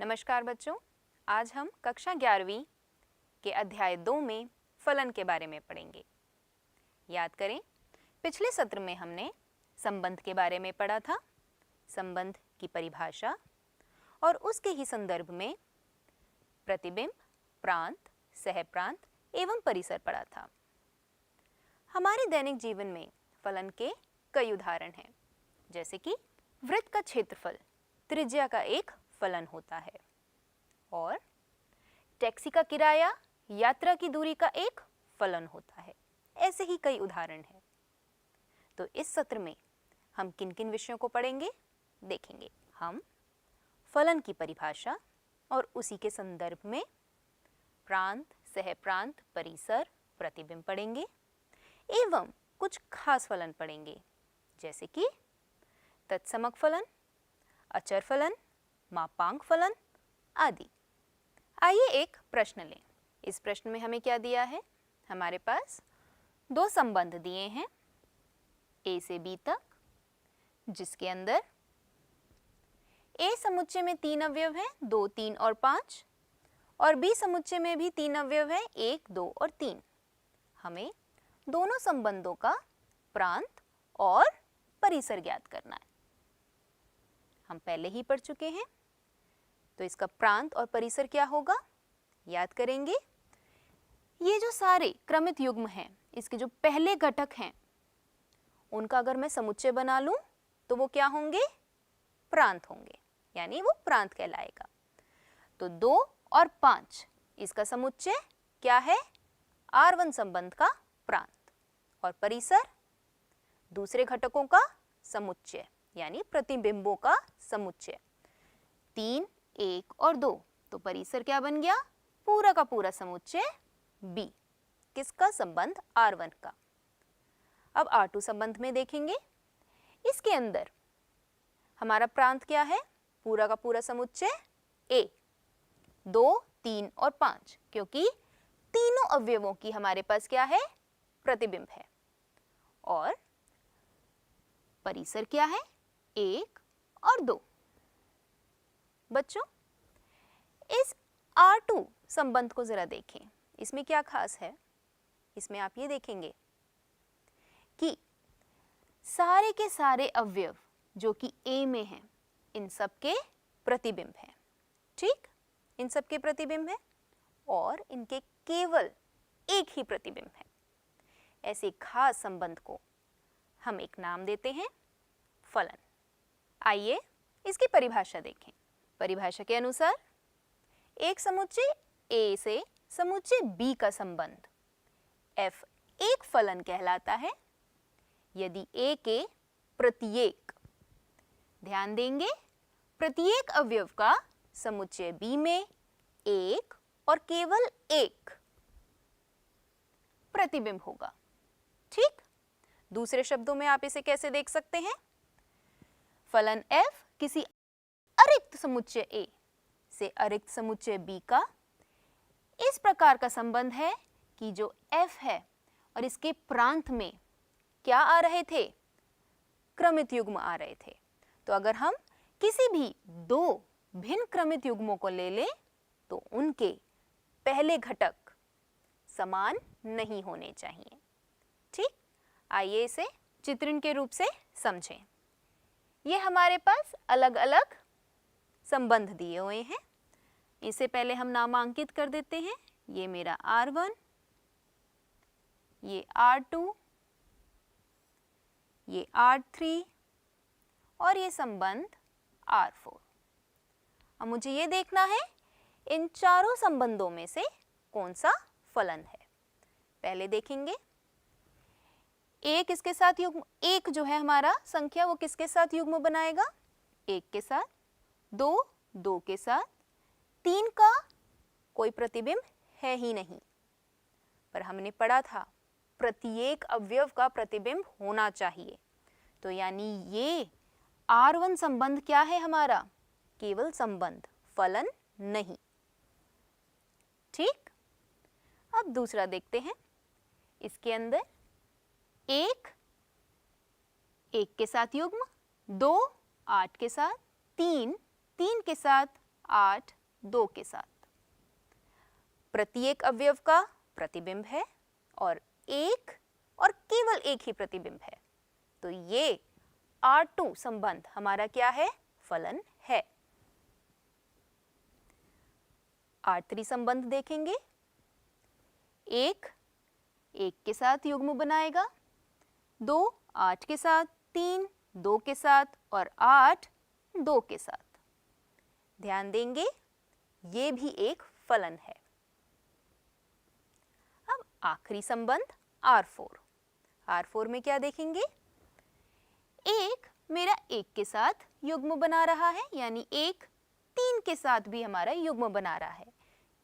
नमस्कार बच्चों, आज हम कक्षा 11वीं के अध्याय 2 में फलन के बारे में पढ़ेंगे। याद करें, पिछले सत्र में हमने संबंध के बारे में पढ़ा था, संबंध की परिभाषा और उसके ही संदर्भ में प्रतिबिंब, प्रांत, सहप्रांत एवं परिसर पढ़ा था। हमारे दैनिक जीवन में फलन के कई उदाहरण हैं, जैसे कि वृत्त का क्षेत्रफल त्रिज्या का एक फलन होता है और टैक्सी का किराया यात्रा की दूरी का एक फलन होता है। ऐसे ही कई उदाहरण हैं। तो इस सत्र में हम किन किन विषयों को पढ़ेंगे देखेंगे। हम फलन की परिभाषा और उसी के संदर्भ में प्रांत, सहप्रांत, परिसर, प्रतिबिंब पढ़ेंगे एवं कुछ खास फलन पढ़ेंगे, जैसे कि तत्समक फलन, अचर फलन, मापांक फलन आदि। आइए एक प्रश्न लें। इस प्रश्न में हमें क्या दिया है? हमारे पास दो संबंध दिए हैं ए से बी तक, जिसके अंदर ए समुच्चय में 3 अवयव हैं, 2, 3 और 5, और बी समुच्चय में भी 3 अवयव हैं, 1, 2 और 3। हमें दोनों संबंधों का प्रांत और परिसर ज्ञात करना है। हम पहले ही पढ़ चुके हैं, तो इसका प्रांत और परिसर क्या होगा याद करेंगे। ये जो सारे क्रमित युग्म हैं, इसके जो पहले घटक हैं, उनका अगर मैं समुच्चय बना लूं तो वो क्या होंगे? प्रांत होंगे, यानी वो प्रांत कहलाएगा। तो 2 और 5 इसका समुच्चय क्या है? R1 संबंध का प्रांत। और परिसर दूसरे घटकों का समुच्चय, यानी प्रतिबिंबों का समुच्चय। 3, 1 और 2, तो परिसर क्या बन गया? पूरा का पूरा समुच्चय B। किसका संबंध? R1 का। अब R2 संबंध में देखेंगे। इसके अंदर हमारा प्रांत क्या है? पूरा का पूरा समुच्चय A, 2, 3 और 5, क्योंकि तीनों अवयवों की हमारे पास क्या है? प्रतिबिंब है। और परिसर क्या है? 1 और 2। बच्चों, इस R2 संबंध को जरा देखें। इसमें क्या खास है? इसमें आप ये देखेंगे कि सारे के सारे अवयव जो कि A में हैं, इन सब के प्रतिबिंब हैं। ठीक, इन सब के प्रतिबिंब हैं और इनके केवल एक ही प्रतिबिंब है। ऐसे खास संबंध को हम एक नाम देते हैं फलन। आइए इसकी परिभाषा देखें। परिभाषा के अनुसार एक समुच्चय A से समुच्चय B का संबंध f एक फलन कहलाता है यदि A के प्रत्येक, ध्यान देंगे, प्रत्येक अवयव का समुच्चय B में एक और केवल एक प्रतिबिंब होगा। ठीक, दूसरे शब्दों में आप इसे कैसे देख सकते हैं? फलन f किसी अरिक्त समुच्चय A से अरिक्त समुच्चय B का इस प्रकार का संबंध है कि जो f है और इसके प्रांत में क्या आ रहे थे? क्रमित युग्म आ रहे थे। तो अगर हम किसी भी दो भिन्न क्रमित युग्मों को ले लें तो उनके पहले घटक समान नहीं होने चाहिए। ठीक, आइए इसे चित्रण के रूप से समझें। ये हमारे पास अलग अलग संबंध दिए हुए हैं। इसे पहले हम नामांकित कर देते हैं। ये मेरा R1, ये R2, ये R3 और ये संबंध R4। अब मुझे ये देखना है इन चारों संबंधों में से कौन सा फलन है। पहले देखेंगे एक किसके साथ युग्म, एक जो है हमारा संख्या वो किसके साथ युग्म बनाएगा? 1 के साथ, 2, 2 के साथ, 3 का कोई प्रतिबिंब है ही नहीं। पर हमने पढ़ा था प्रत्येक अवयव का प्रतिबिंब होना चाहिए। तो यानी ये R1 संबंध क्या है हमारा? केवल संबंध, फलन नहीं। ठीक, अब दूसरा देखते हैं। इसके अंदर 1 के साथ युग्म, 2 8 के साथ, 3 के साथ, 8 2 के साथ। प्रत्येक अवयव का प्रतिबिंब है और केवल एक ही प्रतिबिंब है, तो ये R2 संबंध हमारा क्या है? फलन है। R3 संबंध देखेंगे। 1 के साथ युग्म बनाएगा, 2 8 के साथ, 3 2 के साथ और 8 2 के साथ। ध्यान देंगे ये भी एक फलन है। अब आखिरी संबंध R4 में क्या देखेंगे? 1 मेरा 1 के साथ युग्म बना रहा है, यानी 1 3 के साथ भी हमारा युग्म बना रहा है,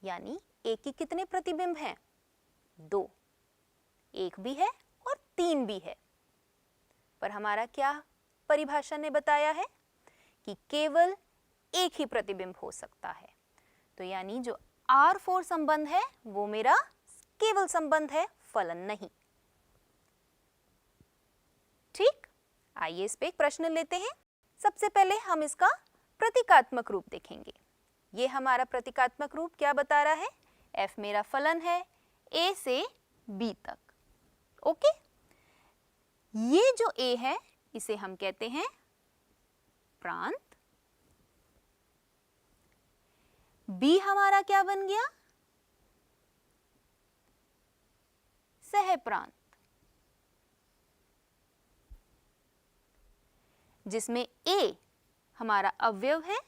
यानी 1 की कितने प्रतिबिंब हैं? 2। 1 भी है और 3 भी है। पर हमारा क्या परिभाषा ने बताया है कि केवल एक ही प्रतिबिंब हो सकता है, तो यानी जो R4 संबंध है वो मेरा केवल संबंध है, फलन नहीं। ठीक, आइए इस पे एक प्रश्न लेते हैं। सबसे पहले हम इसका प्रतीकात्मक रूप देखेंगे। ये हमारा प्रतीकात्मक रूप क्या बता रहा है? f मेरा फलन है a से b तक। ओके, ये जो a है इसे हम कहते हैं प्रांत, b हमारा क्या बन गया? सहप्रांत, जिसमें a हमारा अवयव है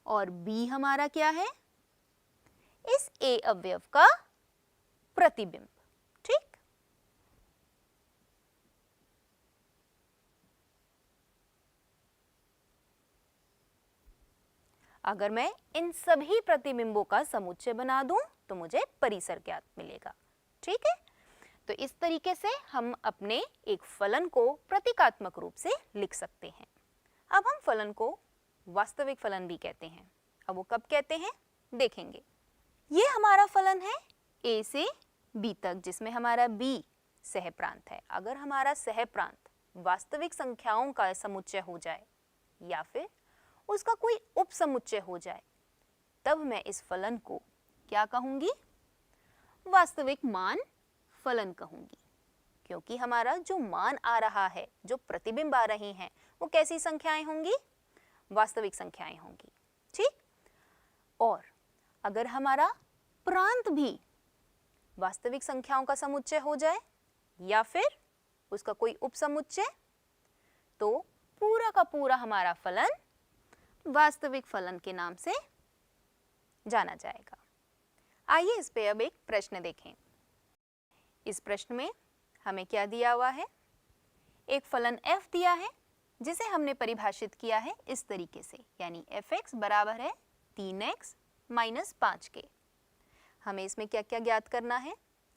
और b हमारा क्या है? इस a अवयव का प्रतिबिंब। ठीक, अगर मैं इन सभी प्रतिबिंबों का समुच्चय बना दूं तो मुझे परिसर ज्ञात मिलेगा। ठीक है, तो इस तरीके से हम अपने एक फलन को प्रतीकात्मक रूप से लिख सकते हैं। अब हम फलन को वास्तविक फलन भी कहते हैं। अब वो कब कहते हैं देखेंगे। ये हमारा फलन है a से b तक, जिसमें हमारा b सहप्रांत है। अगर हमारा सहप्रांत वास्तविक संख्याओं का समुच्चय हो जाए या फिर उसका कोई उपसमुच्चय हो जाए, तब मैं इस फलन को क्या कहूंगी? वास्तविक मान फलन कहूंगी, क्योंकि हमारा जो मान आ रहा है, जो प्रतिबिंब आ रहे हैं, वो कैसी संख्याएं होंगी? वास्तविक संख्याएं होंगी। ठीक, और अगर हमारा प्रांत भी वास्तविक संख्याओं का समुच्चय हो जाए या फिर उसका कोई उपसमुच्चय, तो पूरा का पूरा हमारा फलन वास्तविक फलन के नाम से जाना जाएगा। आइए इस पे अब एक प्रश्न देखें। इस प्रश्न में हमें क्या दिया हुआ है? एक फलन f दिया है जिसे हमने परिभाषित किया है इस तरीके से, यानी fx बराबर है 3x माइनस 5 के। हमें इसमें क्या क्या ज्ञात करना है?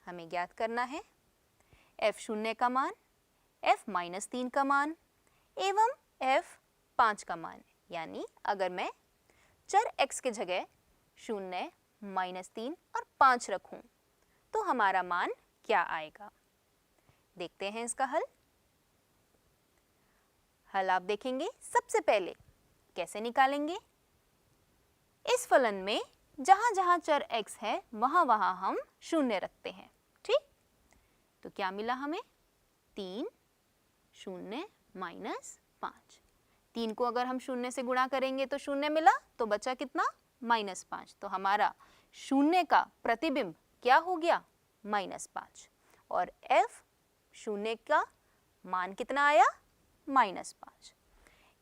हमें ज्ञात करना है f0 का मान, f माइनस 3 का मान एवं f 5 का मान। यानी अगर मैं चर x के जगह 0, माइनस 3 और 5 रखूं तो हमारा मान क्या आएगा? देखते हैं इसका हल। हल आप देखेंगे। सबसे पहले कैसे निकालेंगे? इस फलन में जहां जहां चर x है वहां वहां हम 0 रखते हैं। ठीक, तो क्या मिला हमें? 3 0 माइनस 5। 3 को अगर हम 0 से गुणा करेंगे तो 0 मिला, तो बचा कितना? माइनस 5। तो हमारा 0 का प्रतिबिंब क्या हो गया? माइनस 5। और f0 का मान कितना आया? माइनस 5।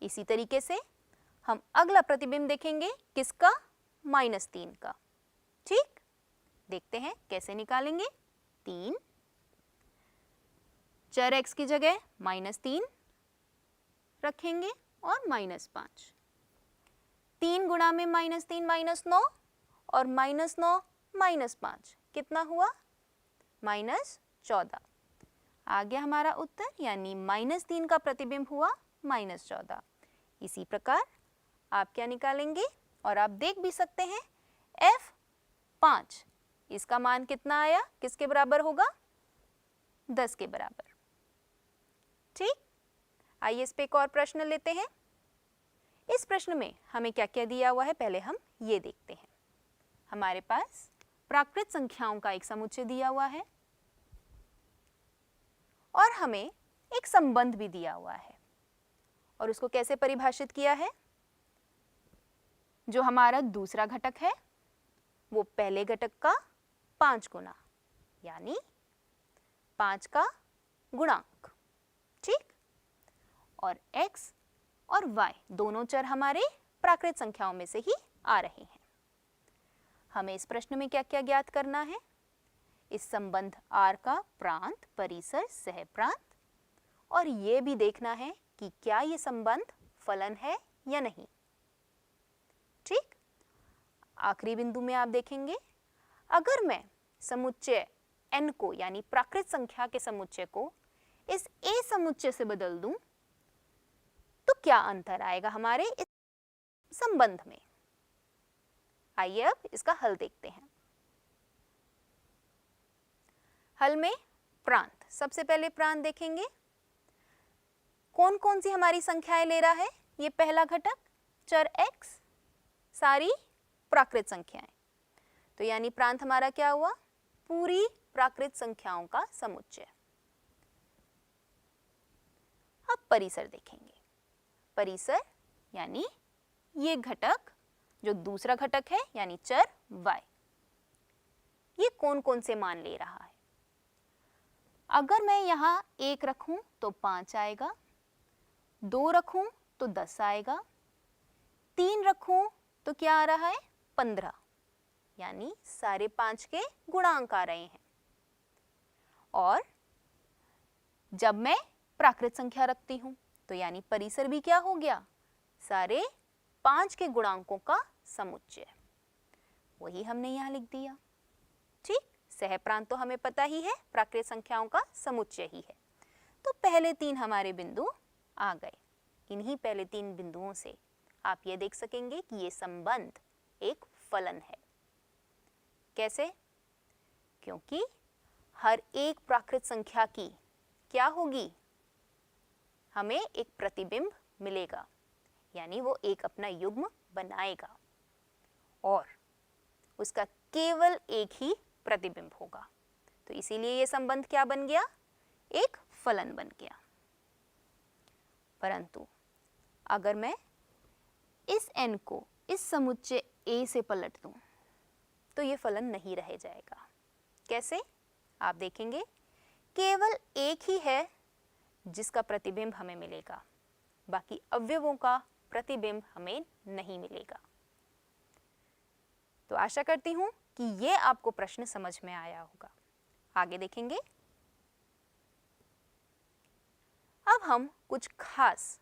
इसी तरीके से हम अगला प्रतिबिंब देखेंगे, किसका? माइनस 3 का। ठीक, देखते हैं कैसे निकालेंगे। 3 चर x की जगह माइनस 3 रखेंगे और माइनस 5। 3 गुणा में माइनस 3 माइनस 9 और माइनस 9 माइनस 5 कितना हुआ? माइनस 14। आ गया हमारा उत्तर, यानी माइनस 3 का प्रतिबिंब हुआ माइनस 14। इसी प्रकार आप क्या निकालेंगे? और आप देख भी सकते हैं f5 इसका मान कितना आया? किसके बराबर होगा? 10 के बराबर। ठीक, आइए इस पे एक और प्रश्न लेते हैं। इस प्रश्न में हमें क्या क्या दिया हुआ है, पहले हम ये देखते हैं। हमारे पास प्राकृत संख्याओं का एक समुच्चय दिया हुआ है और हमें एक संबंध भी दिया हुआ है, और उसको कैसे परिभाषित किया है, जो हमारा दूसरा घटक है वो पहले घटक का 5 गुना, यानी 5 का गुणांक, ठीक। और x और y दोनों चर हमारे प्राकृत संख्याओं में से ही आ रहे हैं। हमें इस प्रश्न में क्या क्या ज्ञात करना है, इस संबंध R का प्रांत, परिसर, सहप्रांत, और ये भी देखना है कि क्या ये संबंध फलन है या नहीं, ठीक। आखिरी बिंदु में आप देखेंगे, अगर मैं समुच्चय n को यानी प्राकृत संख्या के समुच्चय को इस a समुच्चय से बदल दूं तो क्या अंतर आएगा हमारे इस संबंध में। आइए अब इसका हल देखते हैं। हल में प्रांत, सबसे पहले प्रांत देखेंगे, कौन कौन सी हमारी संख्याएं ले रहा है, ये पहला घटक चर x, सारी प्राकृत संख्याएं, तो यानी प्रांत हमारा क्या हुआ, पूरी प्राकृत संख्याओं का समुच्चय। अब परिसर देखेंगे, परिसर यानी ये घटक जो दूसरा घटक है यानी चर y, ये कौन कौन से मान ले रहा है। अगर मैं यहाँ 1 रखूं तो 5 आएगा, 2 रखूं तो 10 आएगा, 3 रखूं तो क्या आ रहा है 15, यानी सारे 5 के गुणांक आ रहे हैं। और जब मैं प्राकृत संख्या रखती हूं तो यानी परिसर भी क्या हो गया, सारे 5 के गुणांकों का समुच्चय, वही हमने यहाँ लिख दिया, ठीक। सहप्रांत तो हमें पता ही है प्राकृत संख्याओं का समुच्चय ही है, तो पहले 3 हमारे बिंदु आ गए। इन्हीं पहले 3 बिंदुओं से आप ये देख सकेंगे कि ये संबंध एक फलन है। कैसे, क्योंकि हर एक प्राकृत संख्या की क्या होगी, हमें एक प्रतिबिंब मिलेगा, यानी वो एक अपना युग्म बनाएगा और उसका केवल एक ही प्रतिबिंब होगा, तो इसीलिए ये संबंध क्या बन गया, एक फलन बन गया। परंतु अगर मैं इस n को इस समुच्चय A से पलट दूं तो ये फलन नहीं रह जाएगा। कैसे, आप देखेंगे केवल एक ही है जिसका प्रतिबिंब हमें मिलेगा, बाकी अवयवों का प्रतिबिंब हमें नहीं मिलेगा। तो आशा करती हूं कि ये आपको प्रश्न समझ में आया होगा। आगे देखेंगे। अब हम कुछ खास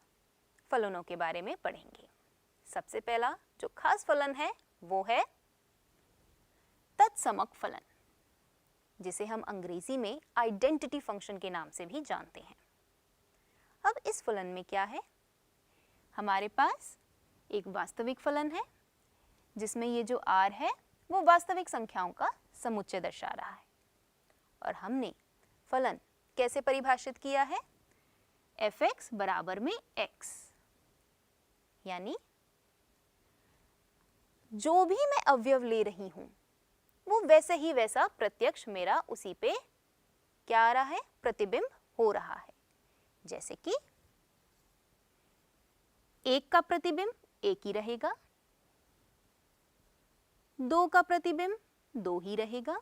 फलनों के बारे में पढ़ेंगे। सबसे पहला जो खास फलन है वो है तत्समक फलन, जिसे हम अंग्रेजी में आइडेंटिटी फंक्शन के नाम से भी जानते हैं। अब इस फलन में क्या है, हमारे पास एक वास्तविक फलन है जिसमें ये जो r है वो वास्तविक संख्याओं का समुच्चय दर्शा रहा है, और हमने फलन कैसे परिभाषित किया है, f(x) बराबर में x, यानी जो भी मैं अवयव ले रही हूं वो वैसे ही वैसा प्रत्यक्ष मेरा उसी पे क्या आ रहा है, प्रतिबिंब हो रहा है। जैसे कि 1 का प्रतिबिंब 1 ही रहेगा, 2 का प्रतिबिंब 2 ही रहेगा।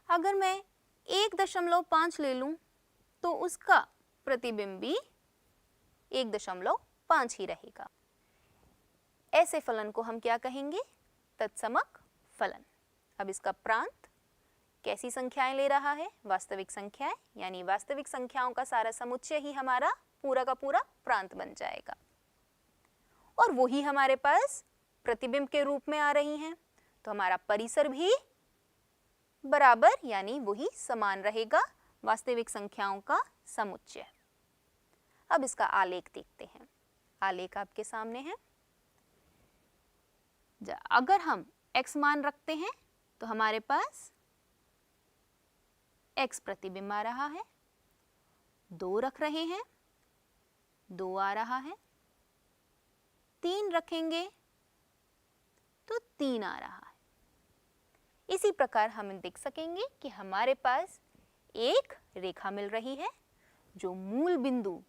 अगर मैं 1.5 ले लूं तो उसका प्रतिबिंब भी 1.5 ही रहेगा। ऐसे फलन को हम क्या कहेंगे, तत्समक फलन। अब इसका प्रांत कैसी संख्याएं ले रहा है, वास्तविक संख्याएं, यानी वास्तविक संख्याओं का सारा समुच्चय ही हमारा पूरा का पूरा प्रांत बन जाएगा, और वही हमारे पास प्रतिबिंब के रूप में आ रही हैं, तो हमारा परिसर भी बराबर यानी वही समान रहेगा, वास्तविक संख्याओं का समुच्चय। अब इसका आलेख देखते हैं। आलेख आपके सामने है। अगर हम x मान रखते हैं तो हमारे पास x प्रतिबिंब आ रहा है, 2 रख रहे हैं 2 आ रहा है, 3 रखेंगे तो 3 आ रहा है। इसी प्रकार हम देख सकेंगे कि हमारे पास एक रेखा मिल रही है जो मूल बिंदु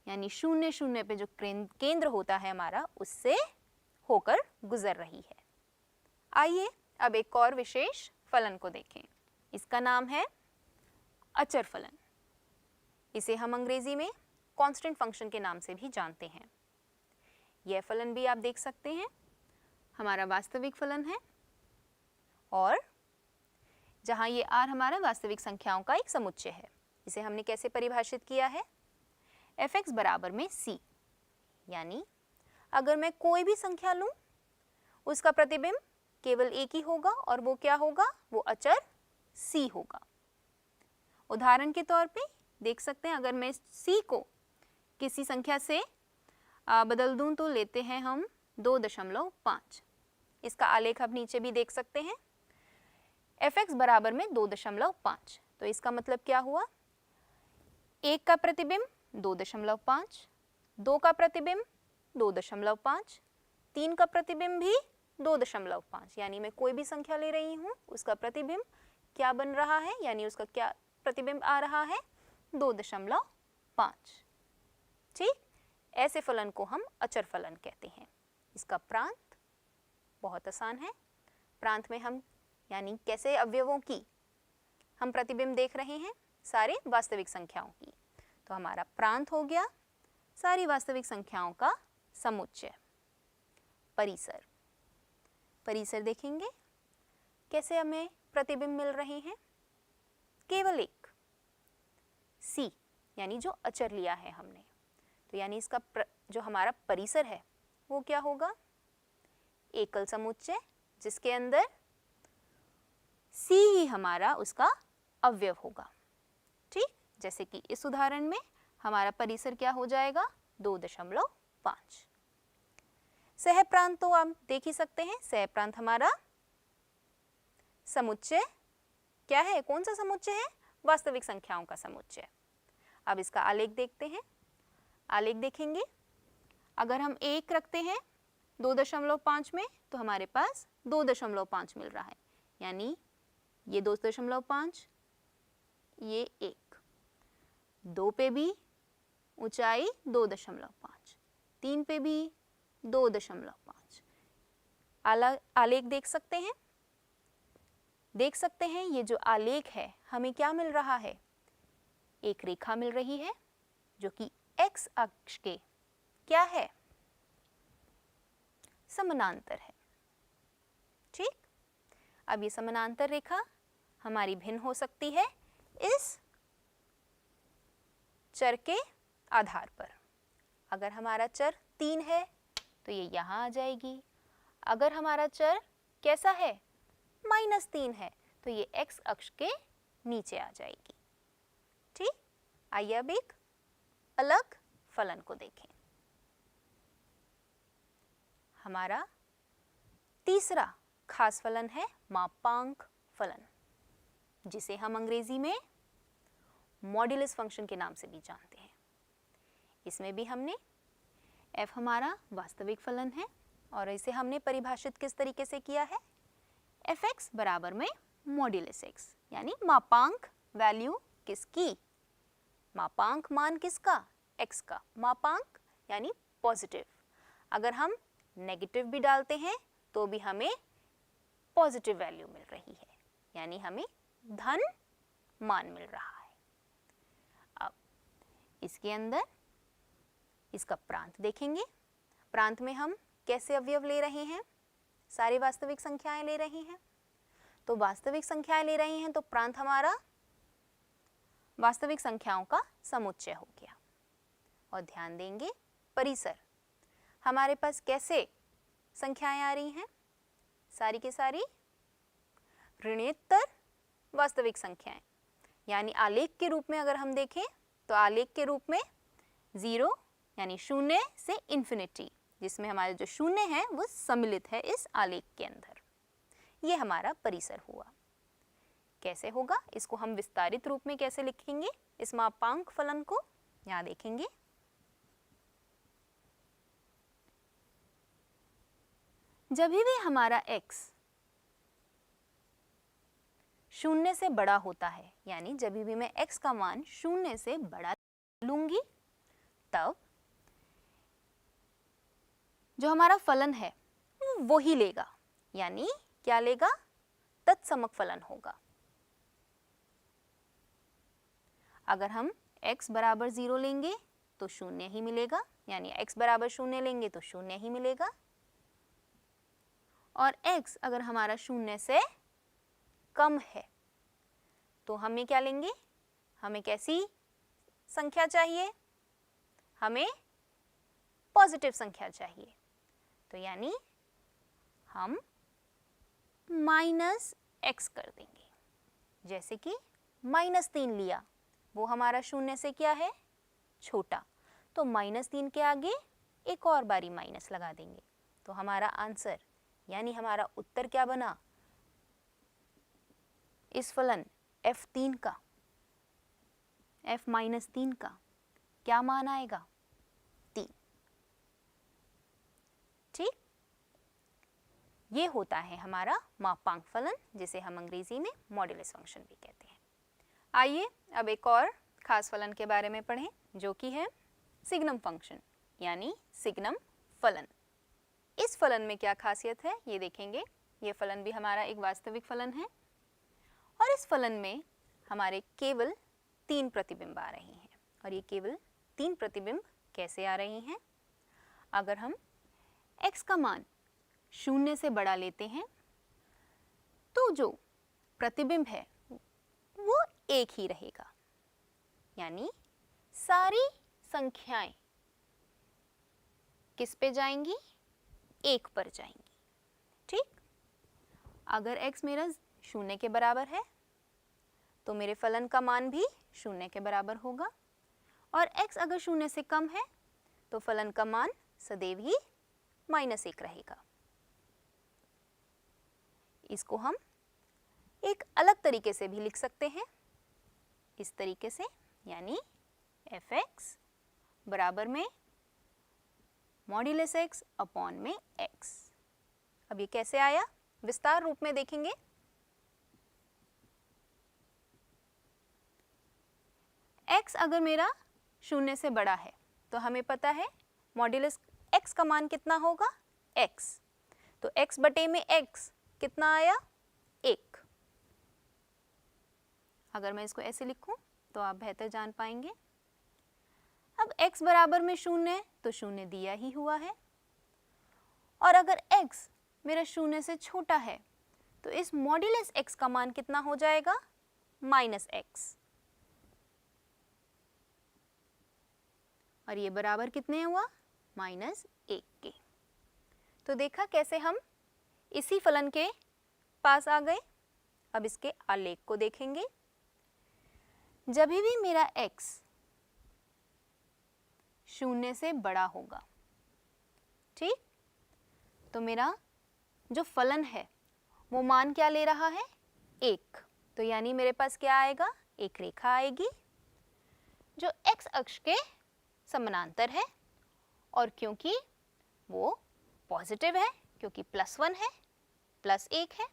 यानी 0 0 पे जो केंद्र होता है हमारा, उससे होकर गुजर रही है। आइए अब एक और विशेष फलन को देखें। इसका नाम है अचर फलन। इसे हम अंग्रेजी में कांस्टेंट फंक्शन के नाम से भी जानते हैं। यह फलन भी आप देख सकते हैं हमारा वास्तविक फलन है, और जहां ये r हमारा वास्तविक संख्याओं का एक समुच्चय है। इसे हमने कैसे परिभाषित किया है? f(x) बराबर में c, यानी अगर मैं कोई भी संख्या लूं उसका प्रतिबिंब केवल एक ही होगा, और वो क्या होगा? वो अचर c होगा। उदाहरण के तौर पे देख सकते हैं, अगर मैं c को किसी संख्या से बदल दूं तो लेते हैं हम 2.5। इसका आलेख आप नीचे भी देख सकते हैं। f(x) बराबर में 2.5, तो इसका मतलब क्या हुआ? 1 का प्रतिबिंब 2.5, 2 का प्रतिबिंब 2.5, 3 का प्रतिबिंब भी 2.5, यानी मैं कोई भी संख्या ले रही हूँ उसका प्रतिबिंब क्या बन रहा है, यानी उसका क्या प्रतिबिंब आ रहा है? 2.5। ठीक, ऐसे फलन को हम अचर फलन कहते हैं। इसका प्रांत बहुत आसान है। प्रांत में हम यानी कैसे अवयवों की हम प्रतिबिंब देख रहे हैं? सारे वास्तविक संख्याओं की। तो हमारा प्रांत हो गया सारी वास्तविक संख्याओं का समुच्चय। परिसर, परिसर देखेंगे कैसे हमें प्रतिबिंब मिल रहे हैं? केवल एक c, यानी जो अचर लिया है हमने, तो यानी इसका जो हमारा परिसर है वो क्या होगा? एकल समुच्चय जिसके अंदर c ही हमारा उसका अवयव होगा। ठीक, जैसे कि इस उदाहरण में हमारा परिसर क्या हो जाएगा? 2.5। सहप्रांत तो आप देख ही सकते हैं, सहप्रांत हमारा समुच्चय क्या है? कौन सा समुच्चय है? वास्तविक संख्याओं का समुच्चय। अब इसका आलेख देखते हैं। आलेख देखेंगे, अगर हम 1 रखते हैं 2.5 में तो हमारे पास 2.5 मिल रहा है, यानी ये 2.5, ये 1। 2 पे भी ऊंचाई 2.5, 3 पे भी 2.5। आलेख देख सकते हैं। देख सकते हैं ये जो आलेख है हमें क्या मिल रहा है? एक रेखा मिल रही है जो कि x अक्ष के क्या है? समानांतर है। ठीक, अब ये समानांतर रेखा हमारी भिन्न हो सकती है इस चर के आधार पर। अगर हमारा चर 3 है तो ये यहाँ आ जाएगी। अगर हमारा चर कैसा है? -3 है तो ये x अक्ष के नीचे आ जाएगी। ठीक, आइए अब एक अलग फलन को देखें। हमारा तीसरा खास फलन है मापांक फलन, जिसे हम अंग्रेजी में मॉड्यूलस फंक्शन के नाम से भी जानते हैं। इसमें भी हमने f हमारा वास्तविक फलन है, और इसे हमने परिभाषित किस तरीके से किया है? f(x) बराबर में मॉड्यूलस x, यानी मापांक वैल्यू किसकी? मापांक मान किसका? x का। मापांक यानी पॉजिटिव। अगर हम नेगेटिव भी डालते हैं तो भी हमें पॉजिटिव वैल्यू मिल रही है, यानी हमें धन मान मिल रहा है। अब इसके अंदर इसका प्रांत देखेंगे। प्रांत में हम कैसे अवयव ले रहे हैं? सारी वास्तविक संख्याएं ले रही हैं। तो वास्तविक संख्याएं ले रही हैं तो प्रांत हमारा वास्तविक संख्याओं का समुच्चय हो गया। और ध्यान देंगे परिसर, हमारे पास कैसे संख्याएं आ रही हैं? सारी के सारी ऋणोत्तर वास्तविक संख्याएं, यानी आलेख के रूप में अगर हम देखें तो आलेख के रूप में 0 यानी 0 से इन्फिनिटी, जिसमें हमारे जो 0 है वो सम्मिलित है इस आलेख के अंदर। ये हमारा परिसर हुआ। कैसे होगा? इसको हम विस्तारित रूप में कैसे लिखेंगे इस मापांक फलन को? यहाँ देखेंगे। जब भी हमारा x शून्य से बड़ा होता है, यानी जब भी मैं x का मान शून्य से बड़ा लूंगी, तब जो हमारा फलन है वो ही लेगा, यानी क्या लेगा? तत्समक फलन होगा। अगर हम x बराबर 0 लेंगे तो शून्य ही मिलेगा, यानी x बराबर शून्य लेंगे तो शून्य ही मिलेगा। और x अगर हमारा शून्य से कम है तो हमें क्या लेंगे? हमें कैसी संख्या चाहिए? हमें पॉजिटिव संख्या चाहिए। तो यानी हम -x कर देंगे। जैसे कि -3 लिया, वो हमारा शून्य से क्या है? छोटा, तो -3 के आगे एक और बारी माइनस लगा देंगे। तो हमारा आंसर यानी हमारा उत्तर क्या बना? इस फलन f3 का, f-3 का क्या मान आएगा? 3। ठीक, ये होता है हमारा मापांक फलन, जिसे हम अंग्रेजी में मॉड्यूलस फंक्शन भी कहते हैं। आइए अब एक और खास फलन के बारे में पढ़ें, जो कि है सिग्नम फंक्शन, यानी सिग्नम फलन। इस फलन में क्या खासियत है ये देखेंगे। ये फलन भी हमारा एक वास्तविक फलन है और इस फलन में हमारे केवल 3 प्रतिबिंब आ रहे हैं। और ये केवल 3 प्रतिबिंब कैसे आ रहे हैं? अगर हम x का मान शून्य से बड़ा लेते हैं तो जो प्रतिबिंब है वो एक ही रहेगा, यानी सारी संख्याएं किस पे जाएंगी? 1 पर जाएंगी। ठीक, अगर x मेरा शून्य के बराबर है तो मेरे फलन का मान भी शून्य के बराबर होगा, और x अगर शून्य से कम है तो फलन का मान सदैव ही -1 रहेगा। इसको हम एक अलग तरीके से भी लिख सकते हैं, इस तरीके से, यानी f(x) बराबर में मॉड्यूलस x अपॉन में x। अब ये कैसे आया, विस्तार रूप में देखेंगे। x अगर मेरा शून्य से बड़ा है तो हमें पता है मॉड्यूलस x का मान कितना होगा? x। तो x बटे में x कितना आया? 1। अगर मैं इसको ऐसे लिखूं तो आप बेहतर जान पाएंगे। अब x बराबर में शून्य है तो शून्य दिया ही हुआ है, और अगर x मेरा शून्य से छोटा है तो इस मॉड्यूलस x का मान कितना हो जाएगा? -x। और ये बराबर कितने हुआ? -1 के। तो देखा कैसे हम इसी फलन के पास आ गए। अब इसके आलेख को देखेंगे। जब भी मेरा x शून्य से बड़ा होगा, ठीक, तो मेरा जो फलन है वो मान क्या ले रहा है? 1। तो यानी मेरे पास क्या आएगा? एक रेखा आएगी जो x अक्ष के समानांतर है, और क्योंकि वो पॉजिटिव है, क्योंकि +1 है, +1 है,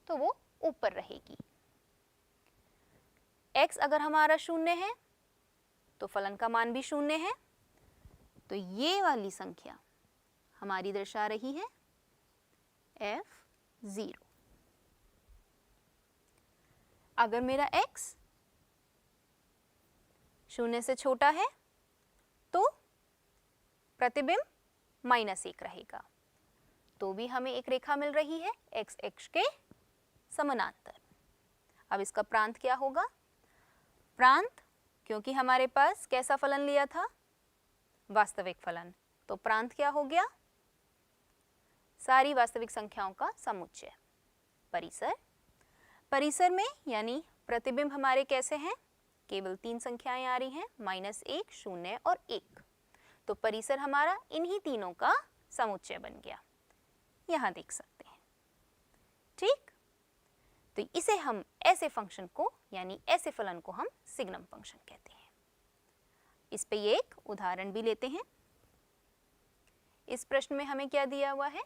तो वो ऊपर रहेगी। x अगर हमारा शून्य है तो फलन का मान भी शून्य है, तो ये वाली संख्या हमारी दर्शा रही है f0। अगर मेरा x शून्य से छोटा है तो प्रतिबिंब -1 रहेगा, तो भी हमें एक रेखा मिल रही है x अक्ष के समानांतर। अब इसका प्रांत क्या होगा? प्रांत, क्योंकि हमारे पास कैसा फलन लिया था? वास्तविक फलन, तो प्रांत क्या हो गया? सारी वास्तविक संख्याओं का समुच्चय। परिसर, परिसर में यानी प्रतिबिंब हमारे कैसे हैं? केवल 3 संख्याएं आ रही हैं, -1, 0 और 1। तो परिसर हमारा इन्हीं तीनों का समुच्चय बन गया, यहां देख सकते हैं। ठीक, तो इसे हम ऐसे फंक्शन को यानी ऐसे फलन को हम सिग्नम फंक्शन कहते हैं। इस पे ये एक उदाहरण भी लेते हैं। इस प्रश्न में हमें क्या दिया हुआ है?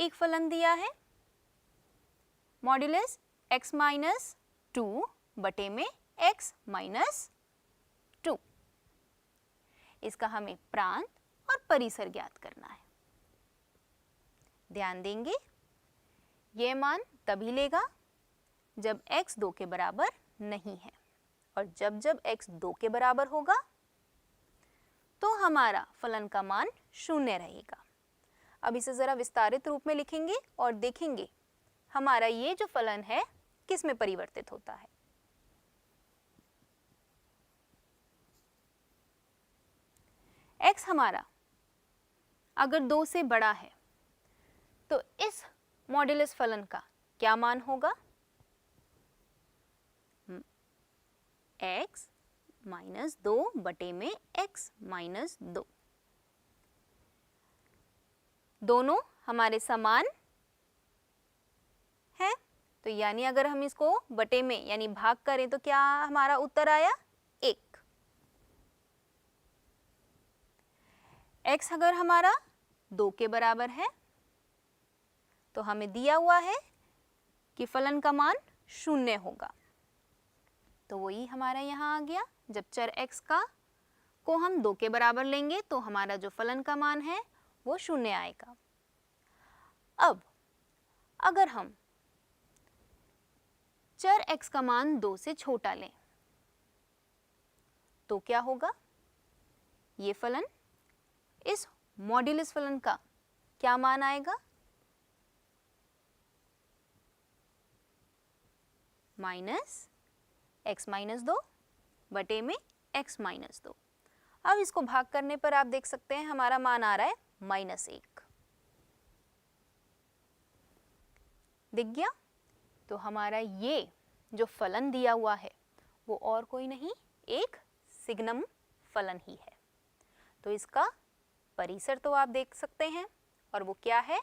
एक फलन दिया है मॉड्यूलस x माइनस 2 बटे में x माइनस 2। इसका हमें प्रांत और परिसर ज्ञात करना है। ध्यान देंगे ये मान तभी लेगा जब x 2 के बराबर नहीं है, और जब जब x 2 के बराबर होगा तो हमारा फलन का मान 0 रहेगा। अब इसे जरा विस्तारित रूप में लिखेंगे और देखेंगे हमारा ये जो फलन है किस में परिवर्तित होता है। x हमारा अगर 2 से बड़ा है तो इस मॉड्यूलस फलन का क्या मान होगा? x माइनस 2 बटे में x माइनस 2। दोनों हमारे समान है, तो यानी अगर हम इसको बटे में यानी भाग करें तो क्या हमारा उत्तर आया? 1। x अगर हमारा 2 के बराबर है तो हमें दिया हुआ है कि फलन का मान 0 होगा, तो वही हमारा यहाँ आ गया। जब चर x को हम 2 के बराबर लेंगे तो हमारा जो फलन का मान है वो 0 आएगा। अब अगर हम चर x का मान 2 से छोटा लें तो क्या होगा? ये फलन इस मॉड्यूलस फलन का क्या मान आएगा? माइनस x माइनस 2 बटे में x माइनस 2। अब इसको भाग करने पर आप देख सकते हैं हमारा मान आ रहा है -1। दिख गया? तो हमारा ये जो फलन दिया हुआ है वो और कोई नहीं, एक सिग्नम फलन ही है। तो इसका परिसर तो आप देख सकते हैं, और वो क्या है?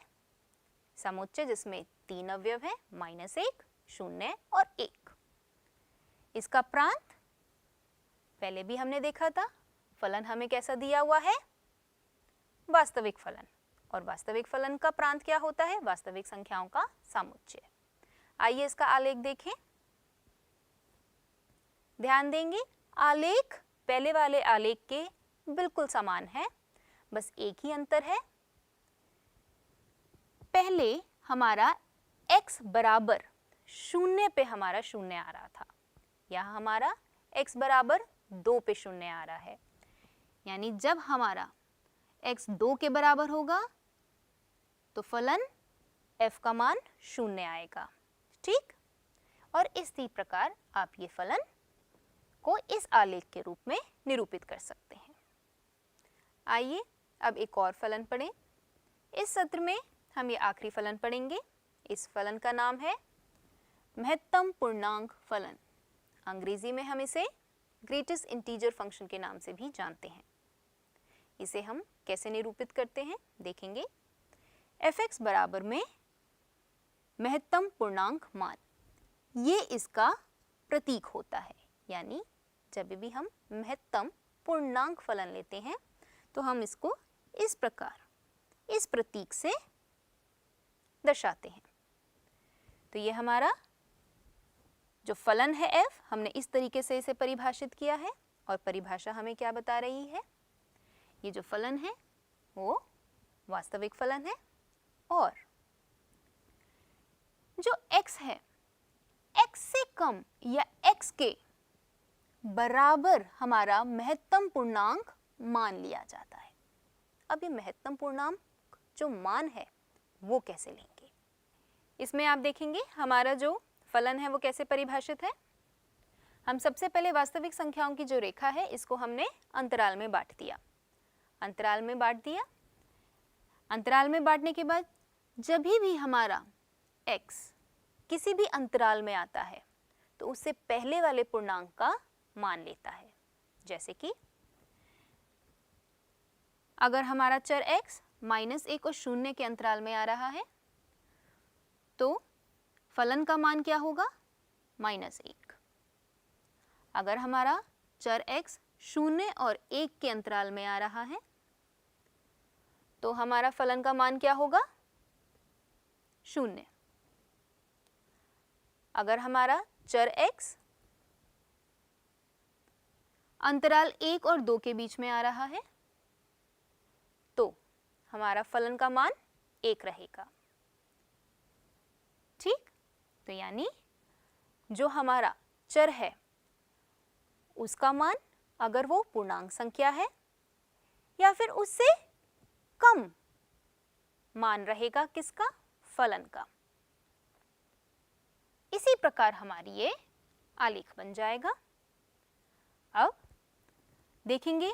समुच्चय जिसमें 3 अवयव हैं, -1, 0 और 1। इसका प्रांत पहले भी हमने देखा था। फलन हमें कैसा दिया हुआ है? वास्तविक फलन, और वास्तविक फलन का प्रांत क्या होता है? वास्तविक संख्याओं का समुच्चय। आइए इसका आलेख देखें। ध्यान देंगे आलेख पहले वाले आलेख के बिल्कुल समान है, बस एक ही अंतर है। पहले हमारा x बराबर 0 पे हमारा 0 आ रहा था, यहाँ हमारा x बराबर 2 पे 0 आ रहा है। यानी जब हमारा x 2 के बराबर होगा तो फलन f का मान 0 आएगा। ठीक? और इसी प्रकार आप ये फलन को इस आलेख के रूप में निरूपित कर सकते हैं। आइए अब एक और फलन पढ़ें। इस सत्र में हम ये आखिरी फलन पढ़ेंगे। इस फलन का नाम है महत्तम पूर्णांक फलन। अंग्रेजी में हम इसे ग्रेटेस्ट इंटीजर फंक्शन के नाम से भी जानते हैं। इसे हम कैसे निरूपित करते हैं देखेंगे। f(x) बराबर में महत्तम पूर्णांक मान, ये इसका प्रतीक होता है। यानी जब भी हम महत्तम पूर्णांक फलन लेते हैं तो हम इसको इस प्रकार इस प्रतीक से दर्शाते हैं। तो ये हमारा जो फलन है f, हमने इस तरीके से इसे परिभाषित किया है, और परिभाषा हमें क्या बता रही है? ये जो फलन है वो वास्तविक फलन है, और जो x है x से कम या x के बराबर हमारा महत्तम पूर्णांक मान लिया जाता है। अब ये महत्तम पूर्णांक जो मान है वो कैसे लेंगे? इसमें आप देखेंगे हमारा जो फलन है वो कैसे परिभाषित है। हम सबसे पहले वास्तविक संख्याओं की जो रेखा है इसको हमने अंतराल में बांट दिया। अंतराल में बांट दिया। अंतराल में बांटने के बाद जब भी हमारा x किसी भी अंतराल में आता है तो उससे पहले वाले पूर्णांक का मान लेता है। जैसे कि अगर हमारा चर x -1 और 0 के अंतराल में आ रहा है तो फलन का मान क्या होगा? -1। अगर हमारा चर x 0 और 1 के अंतराल में आ रहा है तो हमारा फलन का मान क्या होगा? 0। अगर हमारा चर x अंतराल 1 और 2 के बीच में आ रहा है तो हमारा फलन का मान 1 रहेगा। ठीक, तो यानी जो हमारा चर है उसका मान अगर वो पूर्णांक संख्या है या फिर उससे कम मान रहेगा किसका, फलन का। इसी प्रकार हमारी ये आलेख बन जाएगा। अब देखेंगे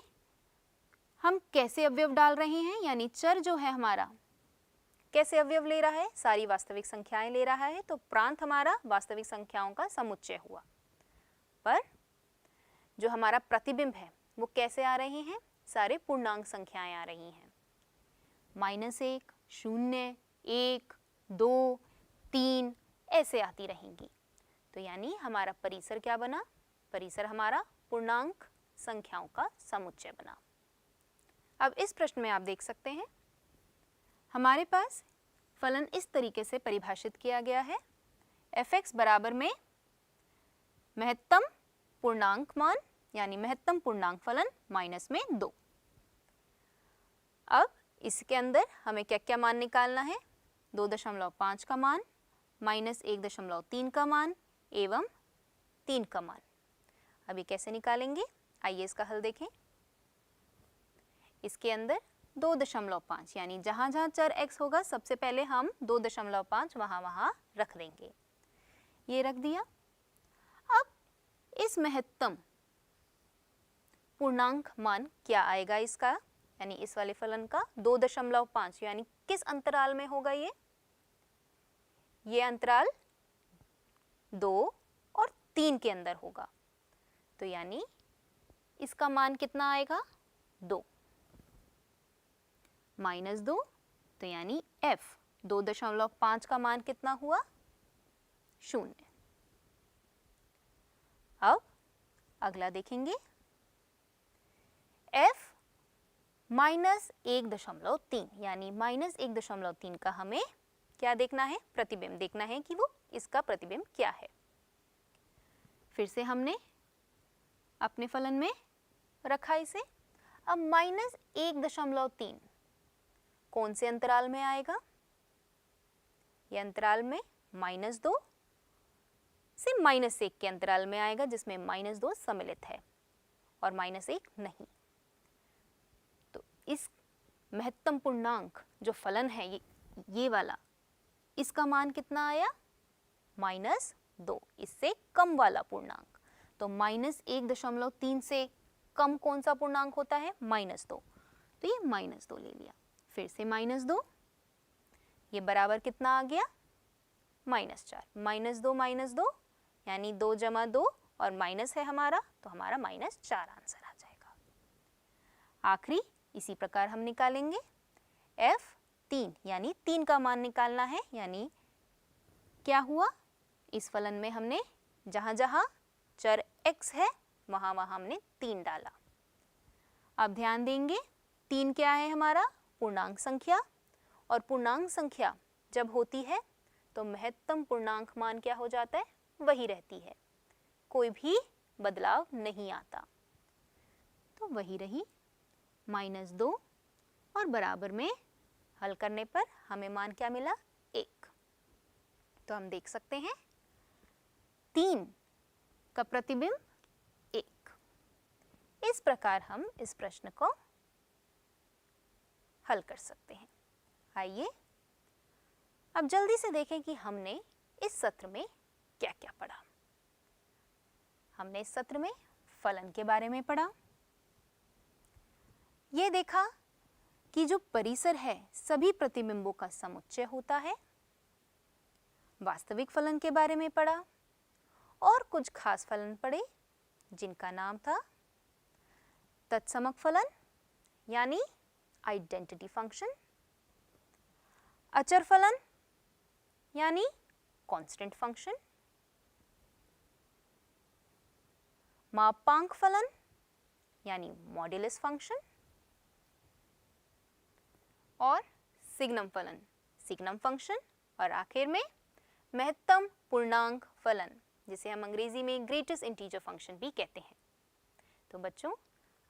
हम कैसे अवयव डाल रहे हैं, यानी चर जो है हमारा कैसे अवयव ले रहा है, सारी वास्तविक संख्याएं ले रहा है, तो प्रांत हमारा वास्तविक संख्याओं का समुच्चय हुआ। पर जो हमारा प्रतिबिंब है वो कैसे आ रहे हैं, सारे पूर्णांक संख्याएं आ रही हैं। -1, 0, 1, 2, 3 ऐसे आती रहेंगी। तो यानी हमारा परिसर क्या बना, परिसर हमारा पूर्णांक संख्याओं का समुच्चय बना। अब इस प्रश्न में आप देख सकते हैं हमारे पास फलन इस तरीके से परिभाषित किया गया है, f(x) बराबर में महत्तम पूर्णांक मान यानी महत्तम पूर्णांक फलन माइनस में 2। अब इसके अंदर हमें क्या क्या मान निकालना है, 2.5 का मान, -1.3 का मान एवं 3 का मान। अभी कैसे निकालेंगे, आइए इसका हल देखें। इसके अंदर 2.5 यानी जहाँ जहाँ चर x होगा सबसे पहले हम 2.5 वहाँ रख देंगे। ये रख दिया। अब इस महत्तम पूर्णांक मान क्या आएगा इसका, यानी इस वाले फलन का 2.5 यानी किस अंतराल में होगा ये अंतराल 2 और 3 के अंदर होगा। तो यानी इसका मान कितना आएगा, 2 -2। तो यानी f 2.5 का मान कितना हुआ, 0। अब अगला देखेंगे f -1.3 यानी -1.3 का हमें क्या देखना है, प्रतिबिंब देखना है कि वो इसका प्रतिबिंब क्या है। फिर से हमने अपने फलन में रखा इसे। अब -1.3 कौन से अंतराल में आएगा, ये अंतराल में -2 से -1 के अंतराल में आएगा, जिसमें -2 सम्मिलित है और -1 नहीं। तो इस महत्तम पूर्णांक जो फलन है ये वाला, इसका मान कितना आया, -2, इससे कम वाला पूर्णांक। तो -1.3 से कम कौन सा पूर्णांक होता है, -2। तो ये -2 ले लिया। फिर से -2, ये बराबर कितना आ गया, -4। -2 यानी 2 + 2 और माइनस है हमारा, तो हमारा -4 आंसर आ जाएगा। आखिरी इसी प्रकार हम निकालेंगे f(3) यानी 3 का मान निकालना है। यानी क्या हुआ, इस फलन में हमने जहाँ जहाँ चर x है वहाँ वहाँ हमने 3 डाला। अब ध्यान देंगे 3 क्या है हमारा, पूर्णांक संख्या, और पूर्णांक संख्या जब होती है तो महत्तम पूर्णांक मान क्या हो जाता है, वही रहती है, कोई भी बदलाव नहीं आता। तो वही रही -2 और बराबर में हल करने पर हमें मान क्या मिला, 1। तो हम देख सकते हैं 3 का प्रतिबिंब 1। इस प्रकार हम इस प्रश्न को हल कर सकते हैं। आइए अब जल्दी से देखें कि हमने इस सत्र में क्या क्या पढ़ा। हमने इस सत्र में फलन के बारे में पढ़ा, ये देखा कि जो परिसर है सभी प्रतिबिंबों का समुच्चय होता है, वास्तविक फलन के बारे में पढ़ा और कुछ खास फलन पढ़े जिनका नाम था तत्समक फलन यानी आइडेंटिटी फंक्शन, अचर फलन यानी कांस्टेंट फंक्शन, मापांक फलन यानी मॉड्यूलस फंक्शन और सिग्नम फलन, सिग्नम फंक्शन और आखिर में महत्तम पूर्णांक फलन, जिसे हम अंग्रेजी में ग्रेटेस्ट इंटीजर फंक्शन भी कहते हैं। तो बच्चों,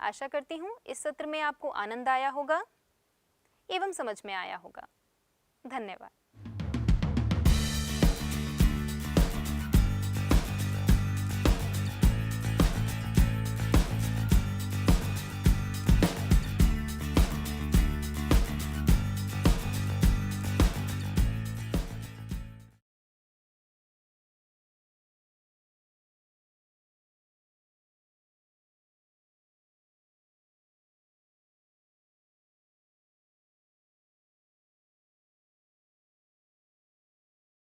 आशा करती हूँ इस सत्र में आपको आनंद आया होगा एवं समझ में आया होगा। धन्यवाद।